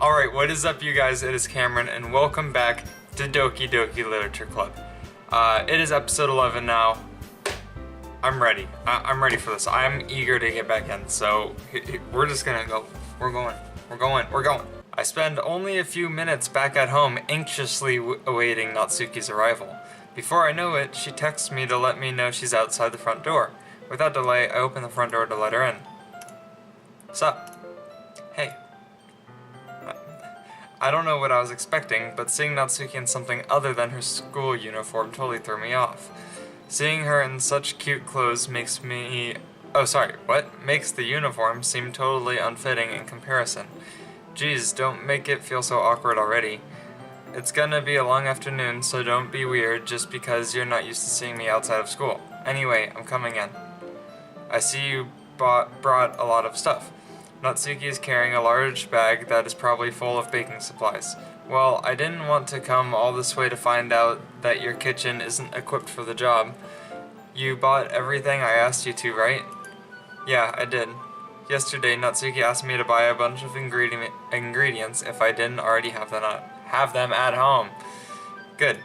Alright, what is up you guys? It is Cameron and welcome back to Doki Doki Literature Club. It is episode 11 now. I'm ready. I'm ready for this. I'm eager to get back in, so we're just gonna go. We're going. I spend only a few minutes back at home anxiously awaiting Natsuki's arrival. Before I know it, she texts me to let me know she's outside the front door. Without delay, I open the front door to let her in. Sup? Hey. I don't know what I was expecting, but seeing Natsuki in something other than her school uniform totally threw me off. Seeing her in such cute clothes makes the uniform seem totally unfitting in comparison. Geez, don't make it feel so awkward already. It's gonna be a long afternoon, so don't be weird just because you're not used to seeing me outside of school. Anyway, I'm coming in. I see you brought a lot of stuff. Natsuki is carrying a large bag that is probably full of baking supplies. Well, I didn't want to come all this way to find out that your kitchen isn't equipped for the job. You bought everything I asked you to, right? Yeah, I did. Yesterday, Natsuki asked me to buy a bunch of ingredients if I didn't already have them at home. Good.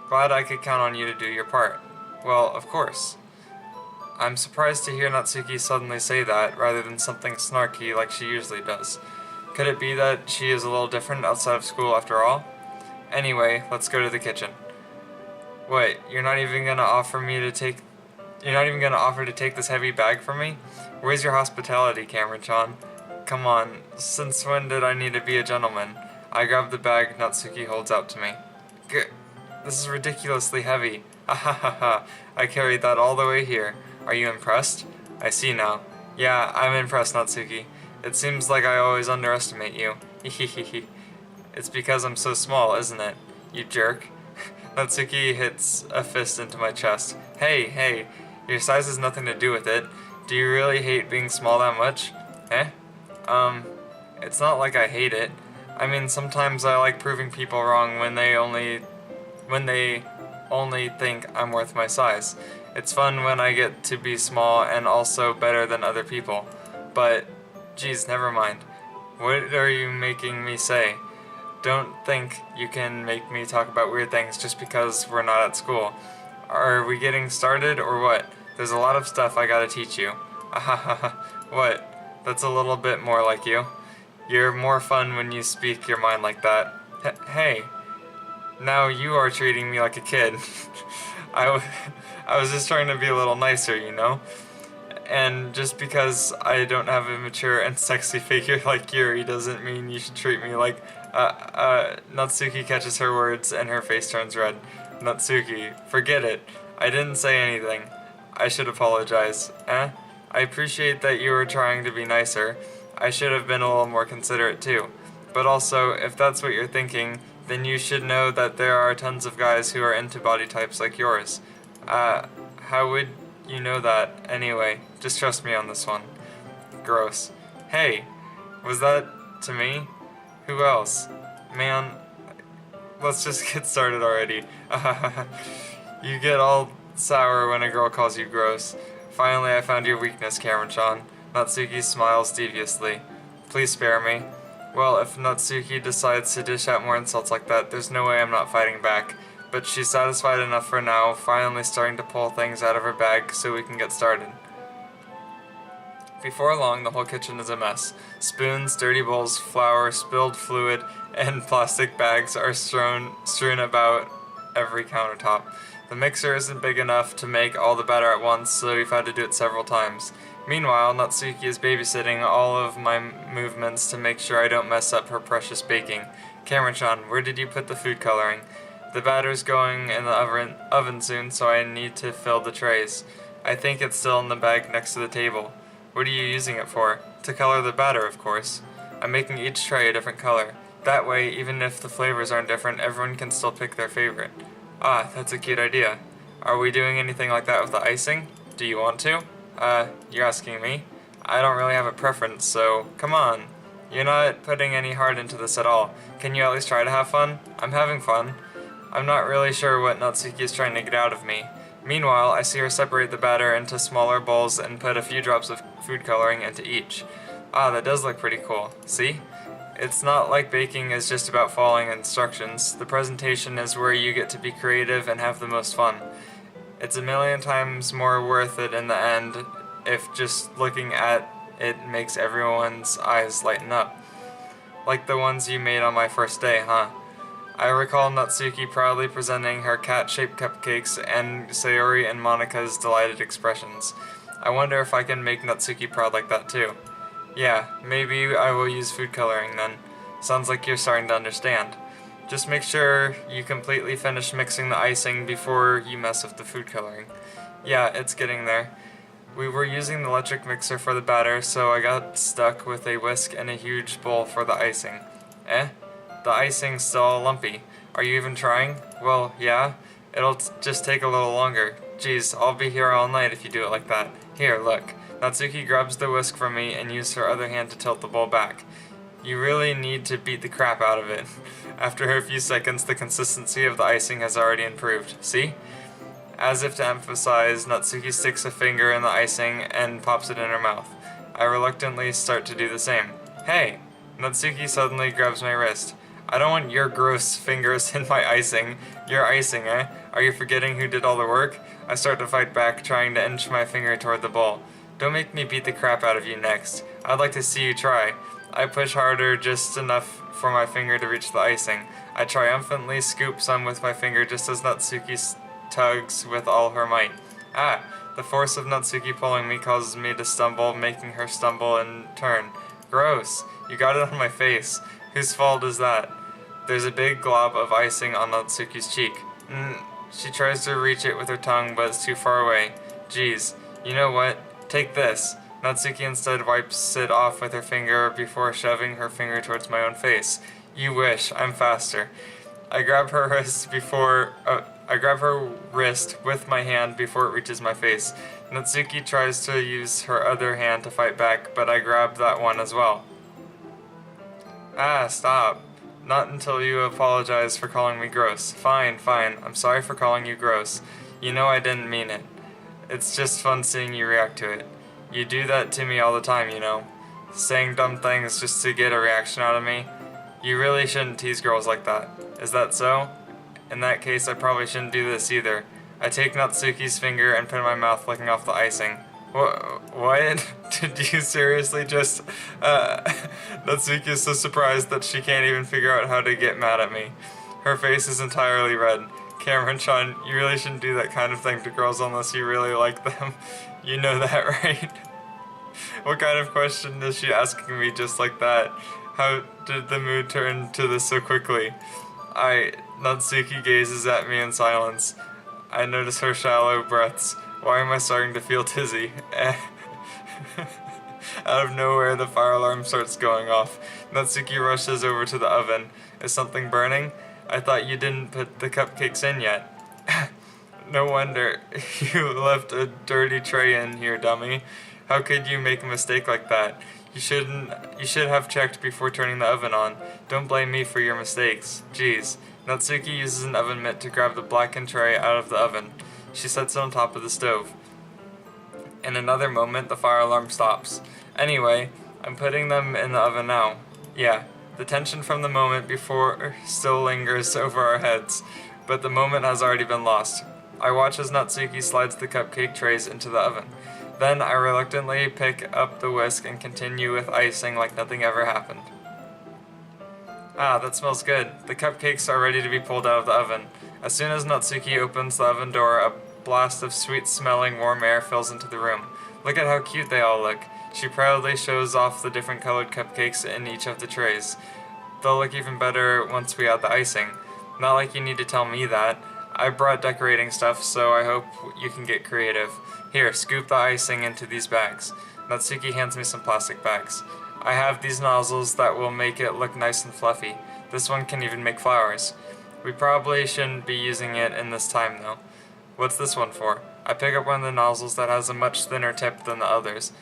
Glad I could count on you to do your part. Well, of course. I'm surprised to hear Natsuki suddenly say that, rather than something snarky like she usually does. Could it be that she is a little different outside of school after all? Anyway, let's go to the kitchen. Wait, you're not even gonna offer to take this heavy bag from me? Where's your hospitality, Cameron-chan? Come on, since when did I need to be a gentleman? I grab the bag Natsuki holds out to me. This is ridiculously heavy. Ha ha ha ha, I carried that all the way here. Are you impressed? I see now. Yeah, I'm impressed, Natsuki. It seems like I always underestimate you. Hehehehe. It's because I'm so small, isn't it? You jerk. Natsuki hits a fist into my chest. Hey, your size has nothing to do with it. Do you really hate being small that much? It's not like I hate it. I mean, sometimes I like proving people wrong when they only think I'm worth my size. It's fun when I get to be small and also better than other people. But, geez, never mind. What are you making me say? Don't think you can make me talk about weird things just because we're not at school. Are we getting started or what? There's a lot of stuff I gotta teach you. What? That's a little bit more like you. You're more fun when you speak your mind like that. Hey, now you are treating me like a kid. I was just trying to be a little nicer, you know? And just because I don't have a mature and sexy figure like Yuri doesn't mean you should treat me like... Natsuki catches her words and her face turns red. Natsuki, forget it. I didn't say anything. I should apologize. I appreciate that you were trying to be nicer. I should have been a little more considerate too. But also, if that's what you're thinking, then you should know that there are tons of guys who are into body types like yours. How would you know that anyway? Just trust me on this one. Gross. Hey, was that to me? Who else? Man, let's just get started already. You get all sour when a girl calls you gross. Finally, I found your weakness, Cameron-chan. Natsuki smiles deviously. Please spare me. Well, if Natsuki decides to dish out more insults like that, there's no way I'm not fighting back. But she's satisfied enough for now, finally starting to pull things out of her bag so we can get started. Before long, the whole kitchen is a mess. Spoons, dirty bowls, flour, spilled fluid, and plastic bags are strewn about every countertop. The mixer isn't big enough to make all the batter at once, so we've had to do it several times. Meanwhile, Natsuki is babysitting all of my movements to make sure I don't mess up her precious baking. Cameron-chan, where did you put the food coloring? The batter's going in the oven soon, so I need to fill the trays. I think it's still in the bag next to the table. What are you using it for? To color the batter, of course. I'm making each tray a different color. That way, even if the flavors aren't different, everyone can still pick their favorite. Ah, that's a cute idea. Are we doing anything like that with the icing? Do you want to? You're asking me? I don't really have a preference, so come on. You're not putting any heart into this at all. Can you at least try to have fun? I'm having fun. I'm not really sure what Natsuki is trying to get out of me. Meanwhile, I see her separate the batter into smaller bowls and put a few drops of food coloring into each. Ah, that does look pretty cool. See? It's not like baking is just about following instructions. The presentation is where you get to be creative and have the most fun. It's a million times more worth it in the end if just looking at it makes everyone's eyes lighten up. Like the ones you made on my first day, huh? I recall Natsuki proudly presenting her cat-shaped cupcakes and Sayori and Monika's delighted expressions. I wonder if I can make Natsuki proud like that too. Yeah, maybe I will use food coloring then. Sounds like you're starting to understand. Just make sure you completely finish mixing the icing before you mess with the food coloring. Yeah, it's getting there. We were using the electric mixer for the batter, so I got stuck with a whisk and a huge bowl for the icing. Eh? The icing's still all lumpy. Are you even trying? Well, yeah. It'll just take a little longer. Geez, I'll be here all night if you do it like that. Here, look. Natsuki grabs the whisk from me and uses her other hand to tilt the bowl back. You really need to beat the crap out of it. After a few seconds, the consistency of the icing has already improved. See? As if to emphasize, Natsuki sticks a finger in the icing and pops it in her mouth. I reluctantly start to do the same. Hey! Natsuki suddenly grabs my wrist. I don't want your gross fingers in my icing. Your icing, eh? Are you forgetting who did all the work? I start to fight back, trying to inch my finger toward the bowl. Don't make me beat the crap out of you next. I'd like to see you try. I push harder, just enough for my finger to reach the icing. I triumphantly scoop some with my finger just as Natsuki tugs with all her might. Ah! The force of Natsuki pulling me causes me to stumble, making her stumble in turn. Gross! You got it on my face. Whose fault is that? There's a big glob of icing on Natsuki's cheek. She tries to reach it with her tongue, but it's too far away. Geez. You know what? Take this. Natsuki instead wipes it off with her finger before shoving her finger towards my own face. You wish. I'm faster. I grab her wrist with my hand before it reaches my face. Natsuki tries to use her other hand to fight back, but I grab that one as well. Ah, stop. Not until you apologize for calling me gross. Fine. I'm sorry for calling you gross. You know I didn't mean it. It's just fun seeing you react to it. You do that to me all the time, you know. Saying dumb things just to get a reaction out of me. You really shouldn't tease girls like that. Is that so? In that case, I probably shouldn't do this either. I take Natsuki's finger and put it in my mouth, licking off the icing. What? Did you seriously just... Natsuki is so surprised that she can't even figure out how to get mad at me. Her face is entirely red. Cameron-chan, you really shouldn't do that kind of thing to girls unless you really like them. You know that, right? What kind of question is she asking me just like that? How did the mood turn to this so quickly? Natsuki gazes at me in silence. I notice her shallow breaths. Why am I starting to feel dizzy? Out of nowhere, the fire alarm starts going off. Natsuki rushes over to the oven. Is something burning? I thought you didn't put the cupcakes in yet. No wonder. You left a dirty tray in here, dummy. How could you make a mistake like that? You should have checked before turning the oven on. Don't blame me for your mistakes. Jeez. Natsuki uses an oven mitt to grab the blackened tray out of the oven. She sets it on top of the stove. In another moment, the fire alarm stops. Anyway, I'm putting them in the oven now. Yeah, the tension from the moment before still lingers over our heads, but the moment has already been lost. I watch as Natsuki slides the cupcake trays into the oven. Then I reluctantly pick up the whisk and continue with icing like nothing ever happened. Ah, that smells good. The cupcakes are ready to be pulled out of the oven. As soon as Natsuki opens the oven door, a blast of sweet-smelling warm air fills into the room. Look at how cute they all look. She proudly shows off the different colored cupcakes in each of the trays. They'll look even better once we add the icing. Not like you need to tell me that. I brought decorating stuff, so I hope you can get creative. Here, scoop the icing into these bags. Natsuki hands me some plastic bags. I have these nozzles that will make it look nice and fluffy. This one can even make flowers. We probably shouldn't be using it in this time, though. What's this one for? I pick up one of the nozzles that has a much thinner tip than the others.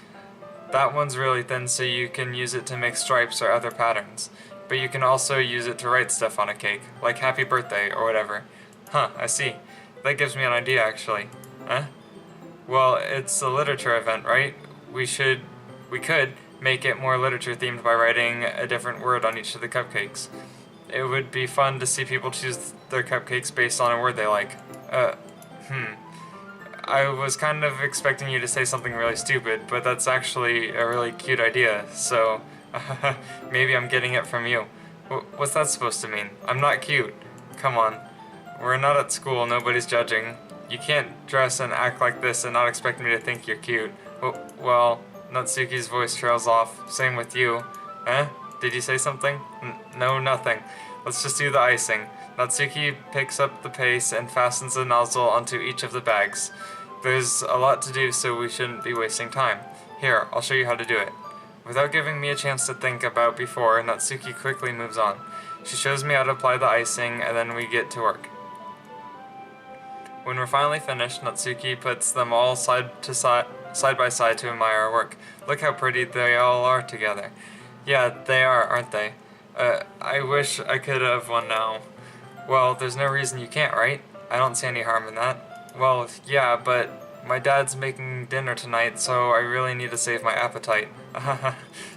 That one's really thin, so you can use it to make stripes or other patterns. But you can also use it to write stuff on a cake, like happy birthday or whatever. Huh, I see. That gives me an idea, actually. Huh? Well, it's a literature event, right? We could make it more literature themed by writing a different word on each of the cupcakes. It would be fun to see people choose their cupcakes based on a word they like. I was kind of expecting you to say something really stupid, but that's actually a really cute idea, so maybe I'm getting it from you. What's that supposed to mean? I'm not cute. Come on. We're not at school, nobody's judging. You can't dress and act like this and not expect me to think you're cute. Well, Natsuki's voice trails off. Same with you. Eh? Did you say something? No, nothing. Let's just do the icing. Natsuki picks up the pace and fastens the nozzle onto each of the bags. There's a lot to do, so we shouldn't be wasting time. Here, I'll show you how to do it. Without giving me a chance to think about before, Natsuki quickly moves on. She shows me how to apply the icing, and then we get to work. When we're finally finished, Natsuki puts them all side by side to admire our work. Look how pretty they all are together. Yeah, they are, aren't they? I wish I could have one now. Well, there's no reason you can't, right? I don't see any harm in that. Well, yeah, but my dad's making dinner tonight, so I really need to save my appetite.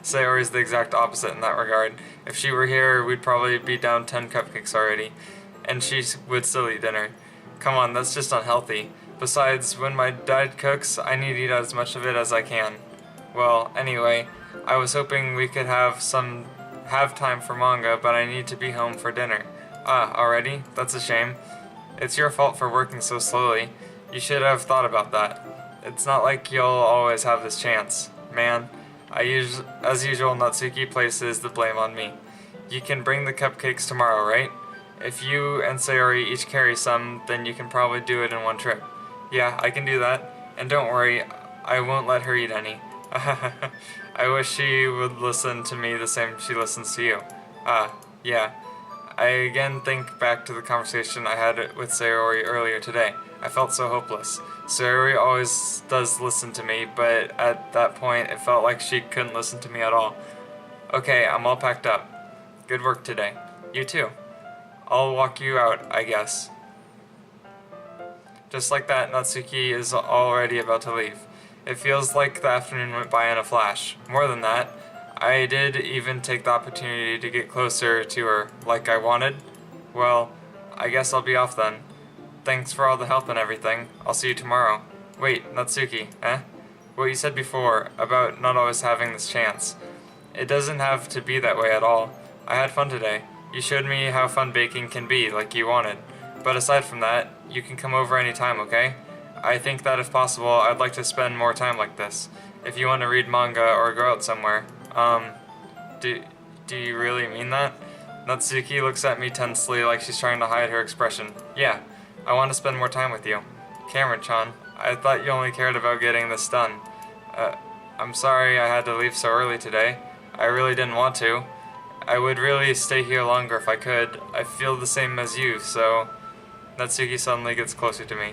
Sayori's the exact opposite in that regard. If she were here, we'd probably be down 10 cupcakes already. And she would still eat dinner. Come on, that's just unhealthy. Besides, when my dad cooks, I need to eat as much of it as I can. Well, anyway, I was hoping we could have time for manga, but I need to be home for dinner. Already? That's a shame. It's your fault for working so slowly. You should have thought about that. It's not like you'll always have this chance. Man, as usual, Natsuki places the blame on me. You can bring the cupcakes tomorrow, right? If you and Sayori each carry some, then you can probably do it in one trip. Yeah, I can do that. And don't worry, I won't let her eat any. I wish she would listen to me the same she listens to you. Yeah. I again think back to the conversation I had with Sayori earlier today. I felt so hopeless. Sayori always does listen to me, but at that point it felt like she couldn't listen to me at all. Okay, I'm all packed up. Good work today. You too. I'll walk you out, I guess. Just like that, Natsuki is already about to leave. It feels like the afternoon went by in a flash. More than that, I did even take the opportunity to get closer to her, like I wanted. Well, I guess I'll be off then. Thanks for all the help and everything. I'll see you tomorrow. Wait, Natsuki, eh? What you said before, about not always having this chance. It doesn't have to be that way at all. I had fun today. You showed me how fun baking can be, like you wanted. But aside from that, you can come over anytime, okay? I think that if possible, I'd like to spend more time like this. If you want to read manga or go out somewhere. Do you really mean that? Natsuki looks at me tensely like she's trying to hide her expression. Yeah, I want to spend more time with you. Cameron-chan, I thought you only cared about getting this done. I'm sorry I had to leave so early today. I really didn't want to. I would really stay here longer if I could. I feel the same as you, so... Natsuki suddenly gets closer to me.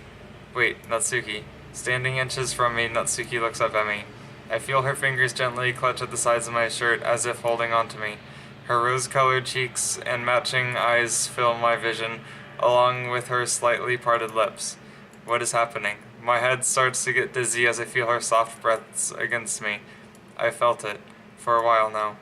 Wait, Natsuki. Standing inches from me, Natsuki looks up at me. I feel her fingers gently clutch at the sides of my shirt as if holding on to me. Her rose-colored cheeks and matching eyes fill my vision, along with her slightly parted lips. What is happening? My head starts to get dizzy as I feel her soft breaths against me. I felt it. For a while now.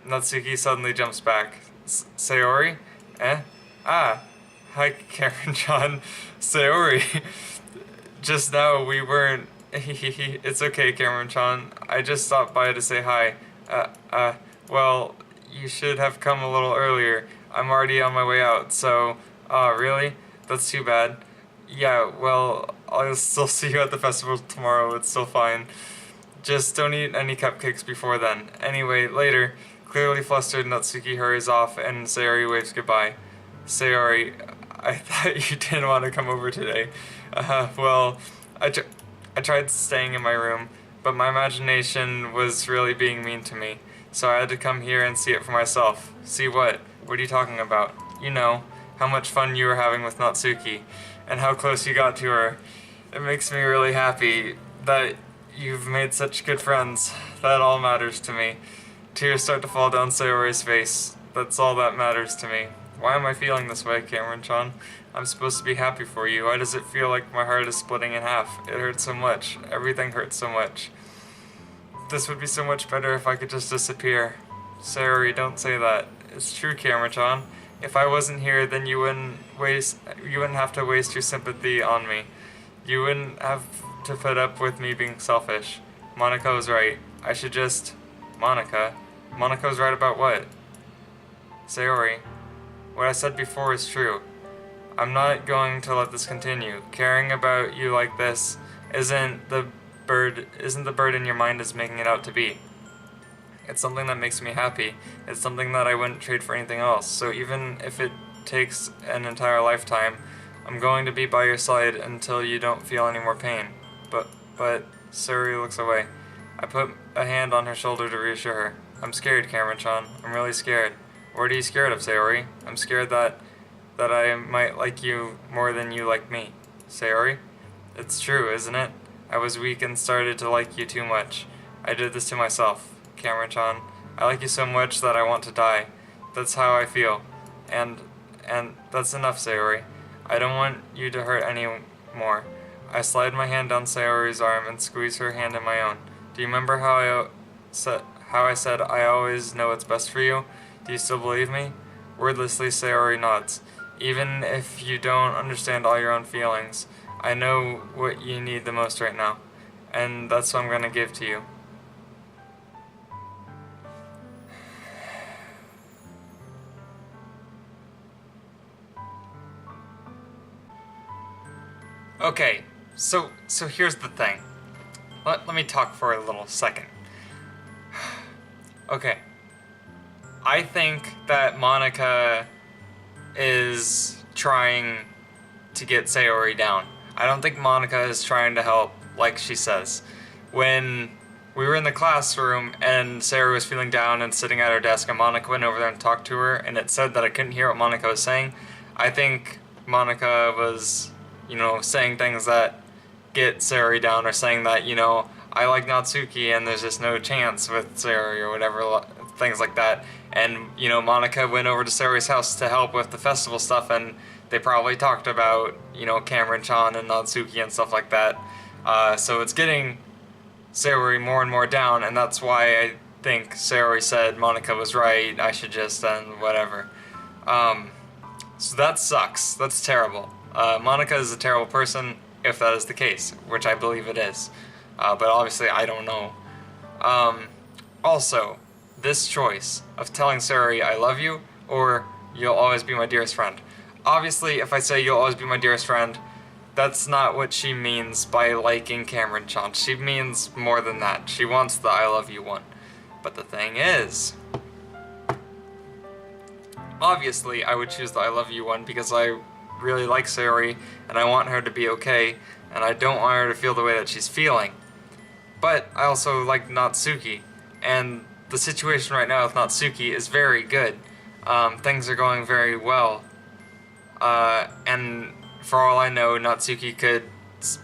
Natsuki suddenly jumps back. Sayori? Eh? Hi, Karen-chan. Sayori. Just now we weren't... It's okay, Cameron-chan. I just stopped by to say hi. Well, you should have come a little earlier. I'm already on my way out, so... really? That's too bad. Yeah, well, I'll still see you at the festival tomorrow. It's still fine. Just don't eat any cupcakes before then. Anyway, later. Clearly flustered, Natsuki hurries off, and Sayori waves goodbye. Sayori, I thought you didn't want to come over today. Well, I tried staying in my room, but my imagination was really being mean to me, so I had to come here and see it for myself. See what? What are you talking about? You know, how much fun you were having with Natsuki, and how close you got to her. It makes me really happy that you've made such good friends. That all matters to me. Tears start to fall down Sayori's face. That's all that matters to me. Why am I feeling this way, Cameron-chan? I'm supposed to be happy for you. Why does it feel like my heart is splitting in half? It hurts so much. Everything hurts so much. This would be so much better if I could just disappear. Sayori, don't say that. It's true, Cameron-chan. If I wasn't here, then you wouldn't have to waste your sympathy on me. You wouldn't have to put up with me being selfish. Monica was right. I should just... Monica? Monica was right about what? Sayori, what I said before is true. I'm not going to let this continue. Caring about you like this isn't the burden your mind is making it out to be. It's something that makes me happy. It's something that I wouldn't trade for anything else. So even if it takes an entire lifetime, I'm going to be by your side until you don't feel any more pain. But Sayori looks away. I put a hand on her shoulder to reassure her. I'm scared, Cameron-chan. I'm really scared. What are you scared of, Sayori? I'm scared that I might like you more than you like me. Sayori? It's true, isn't it? I was weak and started to like you too much. I did this to myself. Cameron-chan, I like you so much that I want to die. That's how I feel. And that's enough, Sayori. I don't want you to hurt any more. I slide my hand down Sayori's arm and squeeze her hand in my own. Do you remember how I said I always know what's best for you? Do you still believe me? Wordlessly, Sayori nods. Even if you don't understand all your own feelings, I know what you need the most right now. And that's what I'm gonna give to you. Okay, so here's the thing. Let me talk for a little second. Okay. I think that Monica is trying to get Sayori down. I don't think Monica is trying to help like she says. When we were in the classroom and Sayori was feeling down and sitting at her desk and Monica went over there and talked to her and it said that I couldn't hear what Monica was saying, I think Monica was, saying things that get Sayori down or saying that, I like Natsuki and there's just no chance with Sayori or whatever, things like that. And, Monica went over to Sayori's house to help with the festival stuff and they probably talked about, Cameron-chan and Natsuki and stuff like that. So it's getting Sayori more and more down, and that's why I think Sayori said Monica was right, I should just, and whatever. So that sucks. That's terrible. Monica is a terrible person, if that is the case, which I believe it is. But obviously I don't know. Also, this choice of telling Sayori I love you, or you'll always be my dearest friend. Obviously, if I say you'll always be my dearest friend, that's not what she means by liking Cameron-chan. She means more than that. She wants the I love you one. But the thing is, obviously I would choose the I love you one because I really like Sayori and I want her to be okay and I don't want her to feel the way that she's feeling. But I also like Natsuki, and the situation right now with Natsuki is very good. Things are going very well. And for all I know, Natsuki could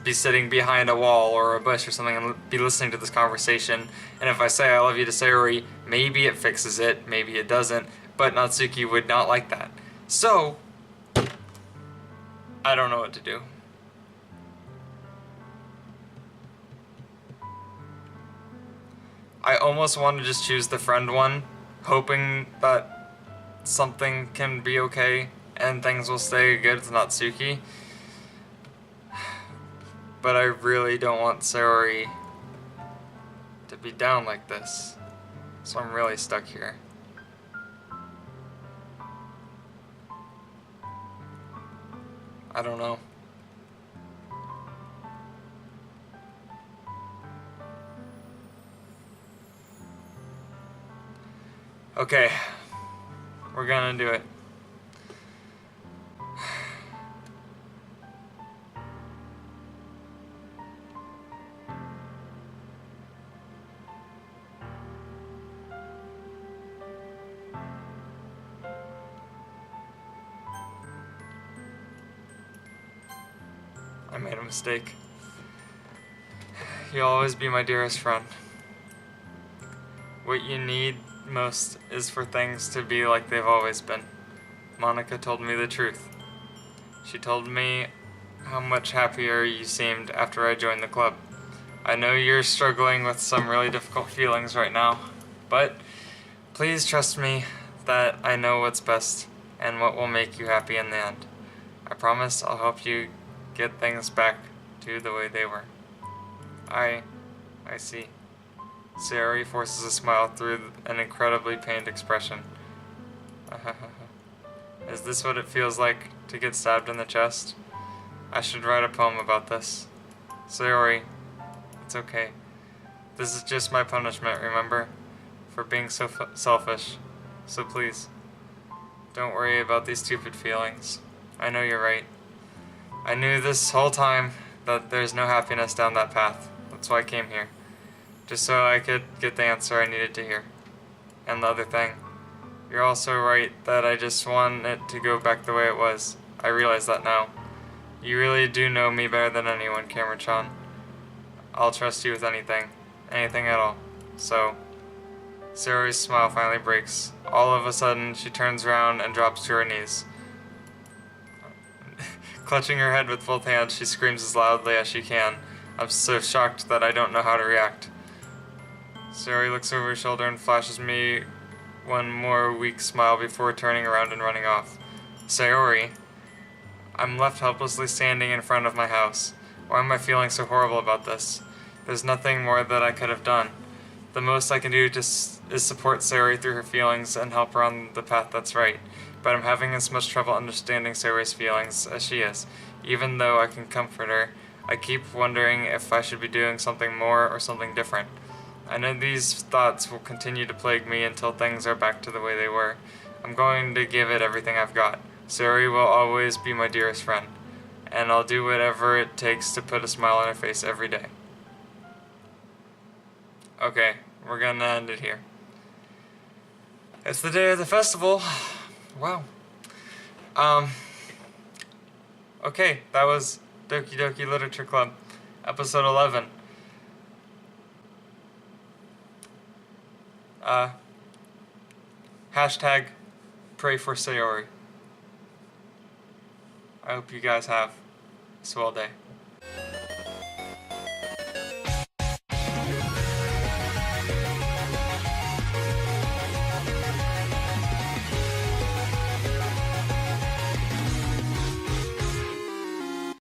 be sitting behind a wall or a bush or something and be listening to this conversation. And if I say I love you to Sayori, maybe it fixes it, maybe it doesn't, but Natsuki would not like that. So, I don't know what to do. I almost want to just choose the friend one, hoping that something can be okay and things will stay good with Natsuki. But I really don't want Sayori to be down like this. So I'm really stuck here. I don't know. Okay, we're gonna do it. I made a mistake. You'll always be my dearest friend. What you need most is for things to be like they've always been. Monica told me the truth. She told me how much happier you seemed after I joined the club. I know you're struggling with some really difficult feelings right now, but please trust me that I know what's best and what will make you happy in the end. I promise I'll help you get things back to the way they were. I see. Sayori forces a smile through an incredibly pained expression. Is this what it feels like to get stabbed in the chest? I should write a poem about this. Sayori, it's okay. This is just my punishment, remember? For being so selfish. So please, don't worry about these stupid feelings. I know you're right. I knew this whole time that there's no happiness down that path. That's why I came here. Just so I could get the answer I needed to hear. And the other thing, you're also right that I just want it to go back the way it was. I realize that now. You really do know me better than anyone, Cameron-chan. I'll trust you with anything. Anything at all. So, Sayori's smile finally breaks. All of a sudden, she turns around and drops to her knees. Clutching her head with both hands, she screams as loudly as she can. I'm so shocked that I don't know how to react. Sayori looks over her shoulder and flashes me one more weak smile before turning around and running off. Sayori, I'm left helplessly standing in front of my house. Why am I feeling so horrible about this? There's nothing more that I could have done. The most I can do is support Sayori through her feelings and help her on the path that's right. But I'm having as much trouble understanding Sayori's feelings as she is. Even though I can comfort her, I keep wondering if I should be doing something more or something different. I know these thoughts will continue to plague me until things are back to the way they were. I'm going to give it everything I've got. Sayori will always be my dearest friend, and I'll do whatever it takes to put a smile on her face every day. Okay, we're gonna end it here. It's the day of the festival. Wow. Okay, that was Doki Doki Literature Club, episode 11. Hashtag pray for Sayori. I hope you guys have a swell day.